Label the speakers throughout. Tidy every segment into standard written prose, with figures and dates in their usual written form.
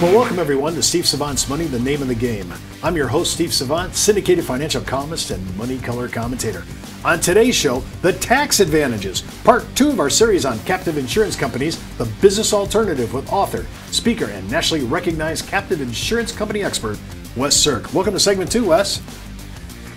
Speaker 1: Well, welcome everyone to Steve Savant's Money, the name of the game. I'm your host, Steve Savant, syndicated financial columnist and money color commentator. On today's show, the tax advantages, part 2 of our series on captive insurance companies, the business alternative with author, speaker, and nationally recognized captive insurance company expert, Wes Sierk. Welcome to segment 2, Wes.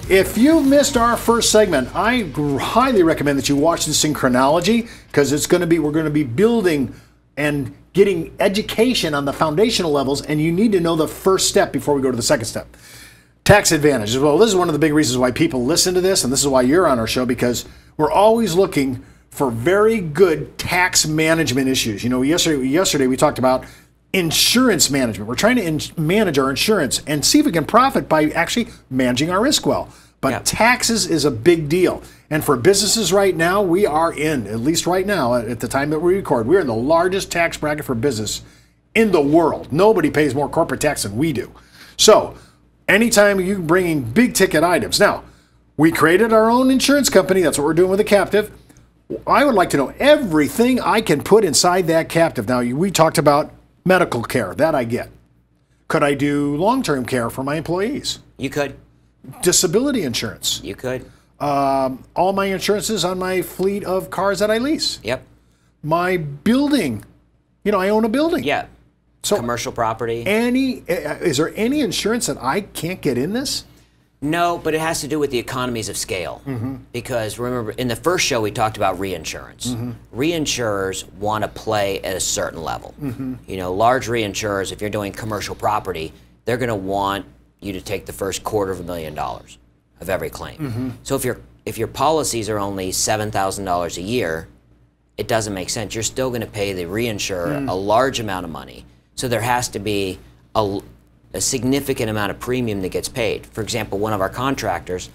Speaker 1: If you missed our first segment, I highly recommend that you watch this in chronology because we're going to be building and getting education on the foundational levels, and you need to know the first step before we go to the second step. Tax advantages. Well, this is one of the big reasons why people listen to this, and this is why you're on our show, because we're always looking for very good tax management issues. You know, yesterday we talked about insurance management. We're trying to manage our insurance and see if we can profit by actually managing our risk well. But taxes is a big deal. And for businesses right now, we are at least right now, at the time that we record, we're in the largest tax bracket for business in the world. Nobody pays more corporate tax than we do. So anytime you bring in big ticket items. Now, we created our own insurance company. That's what we're doing with a captive. I would like to know everything I can put inside that captive. Now, we talked about medical care. That I get. Could I do long-term care for my employees?
Speaker 2: You could.
Speaker 1: Disability insurance.
Speaker 2: You could.
Speaker 1: All my insurances on my fleet of cars that I lease.
Speaker 2: Yep.
Speaker 1: My building. You know, I own a building.
Speaker 2: Yeah.
Speaker 1: So
Speaker 2: commercial property.
Speaker 1: Is there any insurance that I can't get in this?
Speaker 2: No, but it has to do with the economies of scale. Mm-hmm. Because remember, in the first show we talked about reinsurance. Mm-hmm. Reinsurers want to play at a certain level. Mm-hmm. You know, large reinsurers, if you're doing commercial property, they're going to want you to take the first $250,000 of every claim. Mm-hmm. So if your policies are only $7,000 a year, it doesn't make sense. You're still going to pay the reinsurer a large amount of money. So there has to be a significant amount of premium that gets paid. For example, one of our contractors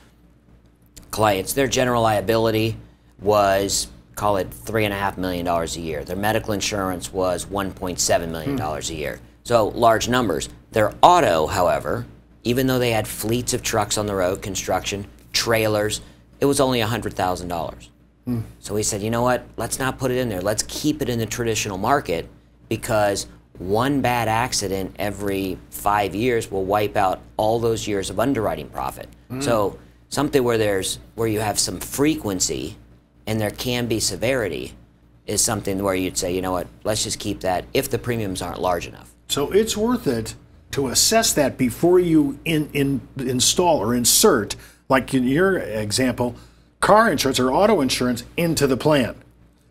Speaker 2: clients, their general liability was, call it $3.5 million a year. Their medical insurance was $1.7 million a year. So large numbers. Their auto, however, even though they had fleets of trucks on the road, construction, trailers, it was only $100,000. So we said, you know what, let's not put it in there. Let's keep it in the traditional market because one bad accident every 5 years will wipe out all those years of underwriting profit. So something where you have some frequency and there can be severity is something where you'd say, you know what, let's just keep that if the premiums aren't large enough.
Speaker 1: So it's worth it to assess that before you install or insert, like in your example, car insurance or auto insurance into the plan.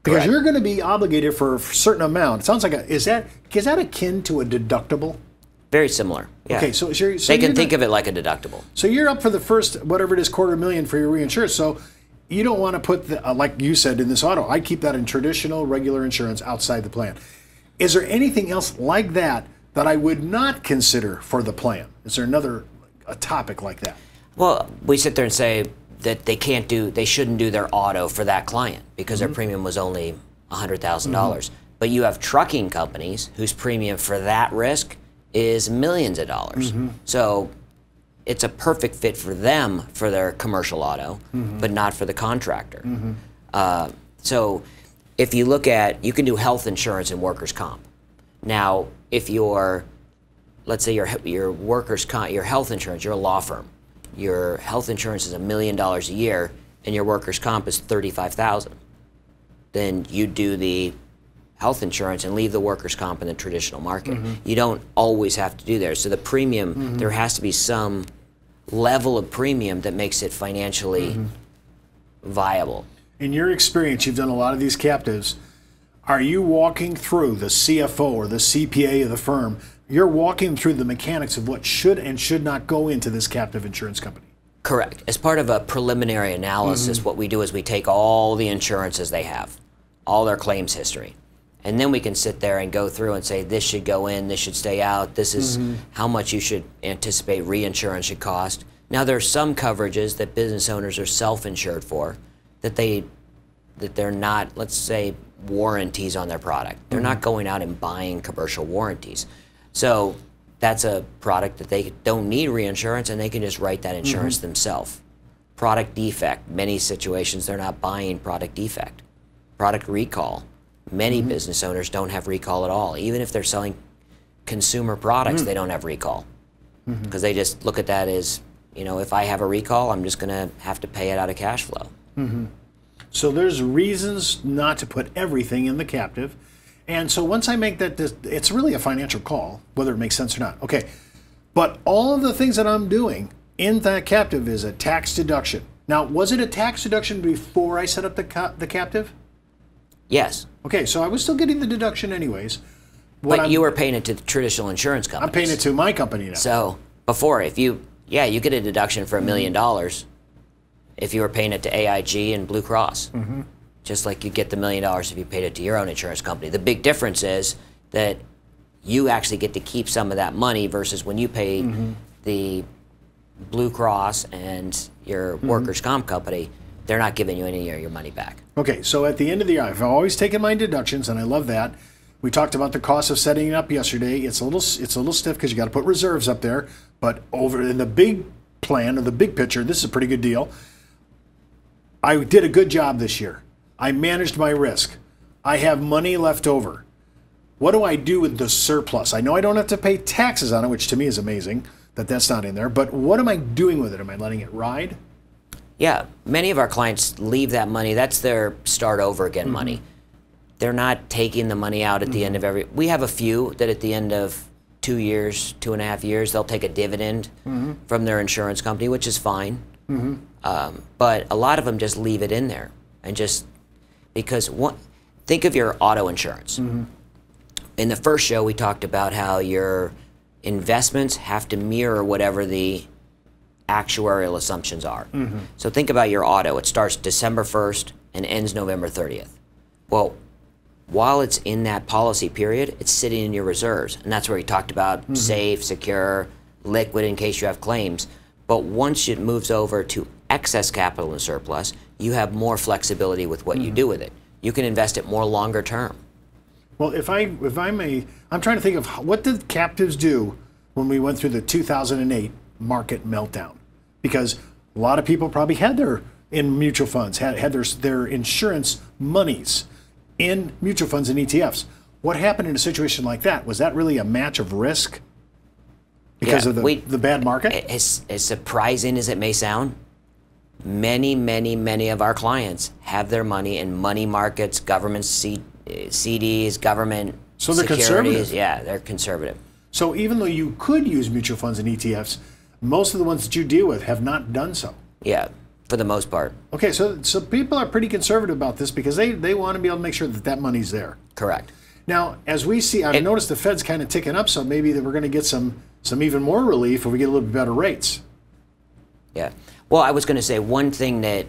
Speaker 1: Because
Speaker 2: Correct.
Speaker 1: You're going to be obligated for a certain amount. It sounds like is that akin to a deductible?
Speaker 2: Very similar. Yeah.
Speaker 1: Okay, so
Speaker 2: they can think of it like a deductible.
Speaker 1: So you're up for the first, whatever it is, $250,000 for your reinsurance. So you don't want to put, like you said in this auto, I keep that in traditional, regular insurance outside the plan. Is there anything else like that I would not consider for the plan? Is there a topic like that?
Speaker 2: Well, we sit there and say that they shouldn't do their auto for that client because their premium was only $100,000. But you have trucking companies whose premium for that risk is millions of dollars. So it's a perfect fit for them for their commercial auto, but not for the contractor. So if you look at, you can do health insurance and workers' comp. Now, if let's say your workers' comp, your health insurance, you're a law firm. Your health insurance is $1 million a year, and your workers' comp is $35,000. Then you do the health insurance and leave the workers' comp in the traditional market. You don't always have to do there. So the premium, there has to be some level of premium that makes it financially viable. In your experience, you've done a lot of these captives. Are you walking through the CFO or the CPA of the firm? You're walking through the mechanics of what should and should not go into this captive insurance company. Correct. As part of a preliminary analysis, what we do is we take all the insurances they have, all their claims history, and then we can sit there and go through and say this should go in, this should stay out, this is how much you should anticipate reinsurance should cost. Now there are some coverages that business owners are self-insured for that they're not, let's say, warranties on their product. They're not going out and buying commercial warranties. So that's a product that they don't need reinsurance and they can just write that insurance themselves. Product defect, many situations they're not buying product defect. Product recall, many business owners don't have recall at all. Even if they're selling consumer products, they don't have recall. Because they just look at that as, you know, if I have a recall, I'm just going to have to pay it out of cash flow.
Speaker 1: So there's reasons not to put everything in the captive. And so once I make that, it's really a financial call, whether it makes sense or not. Okay, but all of the things that I'm doing in that captive is a tax deduction. Now, was it a tax deduction before I set up the captive?
Speaker 2: Yes.
Speaker 1: Okay, so I was still getting the deduction anyways.
Speaker 2: But you were paying it to the traditional insurance companies.
Speaker 1: I'm paying it to my company now.
Speaker 2: So before, if you get a deduction for $1 million if you were paying it to AIG and Blue Cross. Just like you get the $1 million if you paid it to your own insurance company. The big difference is that you actually get to keep some of that money versus when you pay the Blue Cross and your workers' comp company, they're not giving you any of your money back.
Speaker 1: Okay, so at the end of the year, I've always taken my deductions, and I love that. We talked about the cost of setting it up yesterday. It's a little stiff because you got to put reserves up there, but over in the big plan or the big picture, this is a pretty good deal. I did a good job this year. I managed my risk. I have money left over. What do I do with the surplus? I know I don't have to pay taxes on it, which to me is amazing that that's not in there, but what am I doing with it? Am I letting it ride?
Speaker 2: Yeah, many of our clients leave that money. That's their start over again money. They're not taking the money out at the end of every. We have a few that at the end of 2 years, 2.5 years, they'll take a dividend from their insurance company, which is fine. But a lot of them just leave it in there, and just because think of your auto insurance. In the first show, we talked about how your investments have to mirror whatever the actuarial assumptions are. So think about your auto. It starts December 1st and ends November 30th. Well, while it's in that policy period, it's sitting in your reserves. And that's where we talked about safe, secure, liquid in case you have claims. But once it moves over to excess capital and surplus, you have more flexibility with what you do with it. You can invest it more longer term.
Speaker 1: Well, if I may, I'm trying to think of what did captives do when we went through the 2008 market meltdown? Because a lot of people probably had in mutual funds, had their insurance monies in mutual funds and ETFs. What happened in a situation like that? Was that really a match of risk because of the bad market?
Speaker 2: As surprising as it may sound, many of our clients have their money in money markets, government CDs, government
Speaker 1: so they're
Speaker 2: securities.
Speaker 1: Conservative.
Speaker 2: Yeah, they're conservative.
Speaker 1: So even though you could use mutual funds and ETFs, most of the ones that you deal with have not done so.
Speaker 2: Yeah, for the most part.
Speaker 1: Okay, so people are pretty conservative about this because they want to be able to make sure that money's there.
Speaker 2: Correct.
Speaker 1: Now, as we see, I've noticed the Fed's kind of ticking up, so maybe that we're going to get some even more relief if we get a little bit better rates.
Speaker 2: Yeah. Well, I was going to say one thing that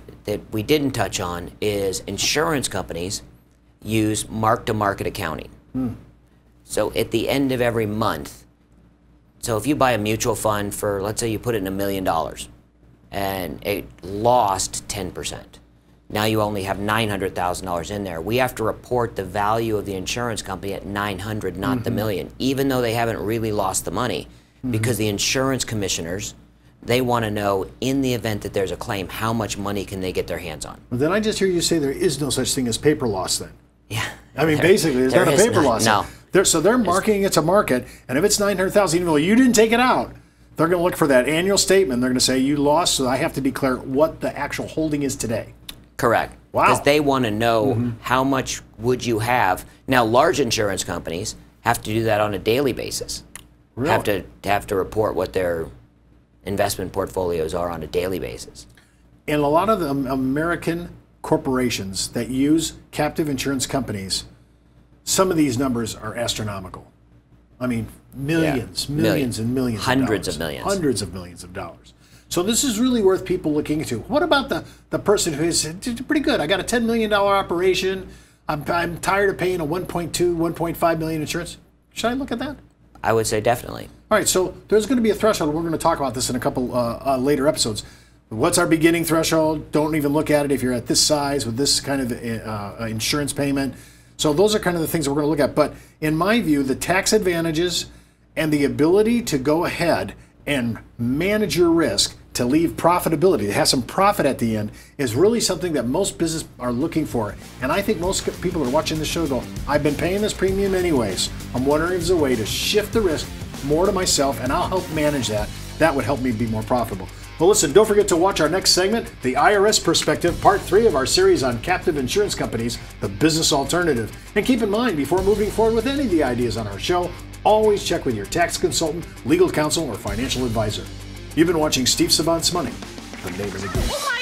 Speaker 2: we didn't touch on is insurance companies use mark-to-market accounting. So at the end of every month, so if you buy a mutual fund for, let's say you put it in $1 million and it lost 10%. Now you only have $900,000 in there. We have to report the value of the insurance company at 900, not the million, even though they haven't really lost the money, because the insurance commissioners, they want to know in the event that there's a claim, how much money can they get their hands on.
Speaker 1: Well, then I just hear you say there is no such thing as paper loss then.
Speaker 2: Yeah.
Speaker 1: I mean, basically, there's not a paper loss.
Speaker 2: No.
Speaker 1: So they're marking it to market, and if it's $900,000, even though you didn't take it out, they're going to look for that annual statement. They're going to say you lost, so I have to declare what the actual holding is today.
Speaker 2: Correct.
Speaker 1: Wow.
Speaker 2: Because they want to know how much would you have. Now, large insurance companies have to do that on a daily basis.
Speaker 1: Really?
Speaker 2: Have to report what their investment portfolios are on a daily basis.
Speaker 1: And a lot of the American corporations that use captive insurance companies, some of these numbers are astronomical. I mean, millions and millions of dollars.
Speaker 2: Hundreds of millions.
Speaker 1: Hundreds of millions of dollars. So this is really worth people looking into. What about the person who is pretty good? I got a $10 million operation. I'm tired of paying a 1.2, 1.5 million insurance. Should I look at that?
Speaker 2: I would say definitely.
Speaker 1: All right, so there's going to be a threshold. We're going to talk about this in a couple later episodes. What's our beginning threshold? Don't even look at it if you're at this size with this kind of insurance payment. So those are kind of the things that we're going to look at. But in my view, the tax advantages and the ability to go ahead and manage your risk to leave profitability, to have some profit at the end, is really something that most businesses are looking for. And I think most people that are watching the show go, I've been paying this premium anyways. I'm wondering if there's a way to shift the risk more to myself, and I'll help manage that. That would help me be more profitable. Well, listen, don't forget to watch our next segment, The IRS Perspective, Part 3 of our series on captive insurance companies, the business alternative. And keep in mind, before moving forward with any of the ideas on our show, always check with your tax consultant, legal counsel, or financial advisor. You've been watching Steve Savant's Money, the name of the game.